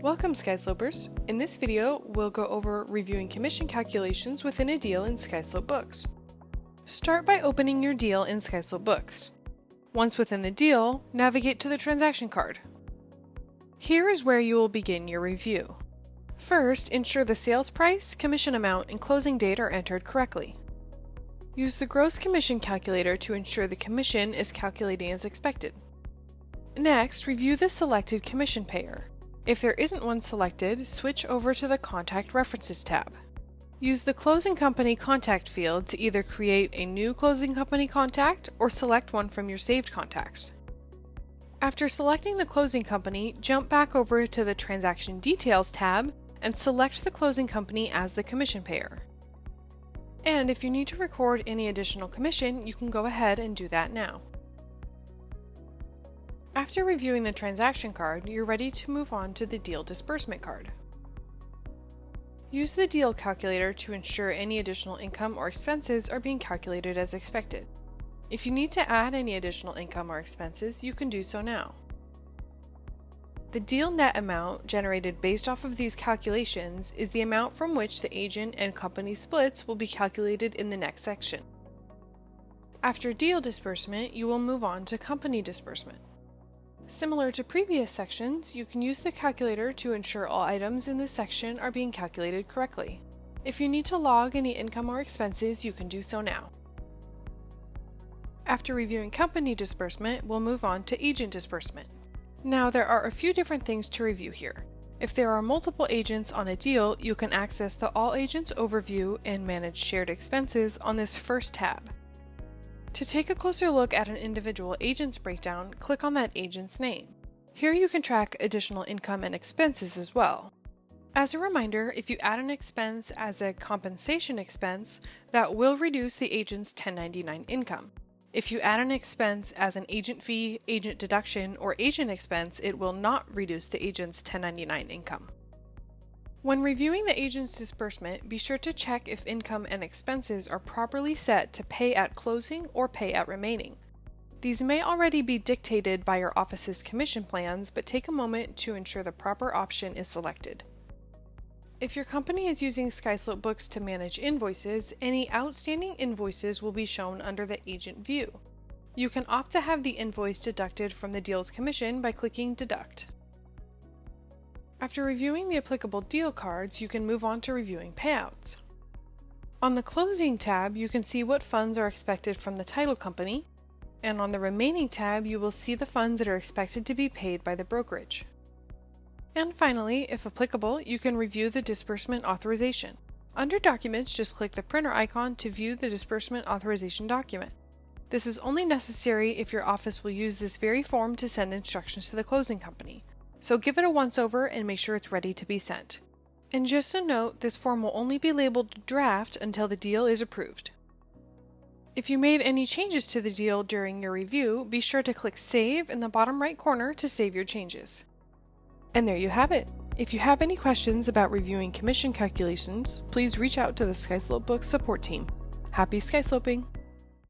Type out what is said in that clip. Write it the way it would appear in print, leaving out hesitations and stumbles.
Welcome, SkySlopers! In this video, we'll go over reviewing commission calculations within a deal in SkySlope Books. Start by opening your deal in SkySlope Books. Once within the deal, navigate to the transaction card. Here is where you will begin your review. First, ensure the sales price, commission amount, and closing date are entered correctly. Use the gross commission calculator to ensure the commission is calculating as expected. Next, review the selected commission payer. If there isn't one selected, switch over to the Contact References tab. Use the Closing Company Contact field to either create a new closing company contact or select one from your saved contacts. After selecting the closing company, jump back over to the Transaction Details tab and select the closing company as the commission payer. And if you need to record any additional commission, you can go ahead and do that now. After reviewing the transaction card, you're ready to move on to the deal disbursement card. Use the deal calculator to ensure any additional income or expenses are being calculated as expected. If you need to add any additional income or expenses, you can do so now. The deal net amount generated based off of these calculations is the amount from which the agent and company splits will be calculated in the next section. After deal disbursement, you will move on to company disbursement. Similar to previous sections, you can use the calculator to ensure all items in this section are being calculated correctly. If you need to log any income or expenses, you can do so now. After reviewing company disbursement, we'll move on to agent disbursement. Now, there are a few different things to review here. If there are multiple agents on a deal, you can access the All Agents overview and manage shared expenses on this first tab. To take a closer look at an individual agent's breakdown, click on that agent's name. Here you can track additional income and expenses as well. As a reminder, if you add an expense as a compensation expense, that will reduce the agent's 1099 income. If you add an expense as an agent fee, agent deduction, or agent expense, it will not reduce the agent's 1099 income. When reviewing the agent's disbursement, be sure to check if income and expenses are properly set to pay at closing or pay at remaining. These may already be dictated by your office's commission plans, but take a moment to ensure the proper option is selected. If your company is using SkySlope Books to manage invoices, any outstanding invoices will be shown under the agent view. You can opt to have the invoice deducted from the deal's commission by clicking Deduct. After reviewing the applicable deal cards, you can move on to reviewing payouts. On the Closing tab, you can see what funds are expected from the title company, and on the Remaining tab, you will see the funds that are expected to be paid by the brokerage. And finally, if applicable, you can review the disbursement authorization. Under Documents, just click the printer icon to view the disbursement authorization document. This is only necessary if your office will use this very form to send instructions to the closing company. So give it a once-over and make sure it's ready to be sent. And just a note, this form will only be labeled draft until the deal is approved. If you made any changes to the deal during your review, be sure to click Save in the bottom right corner to save your changes. And there you have it. If you have any questions about reviewing commission calculations, please reach out to the SkySlope Books support team. Happy SkySloping!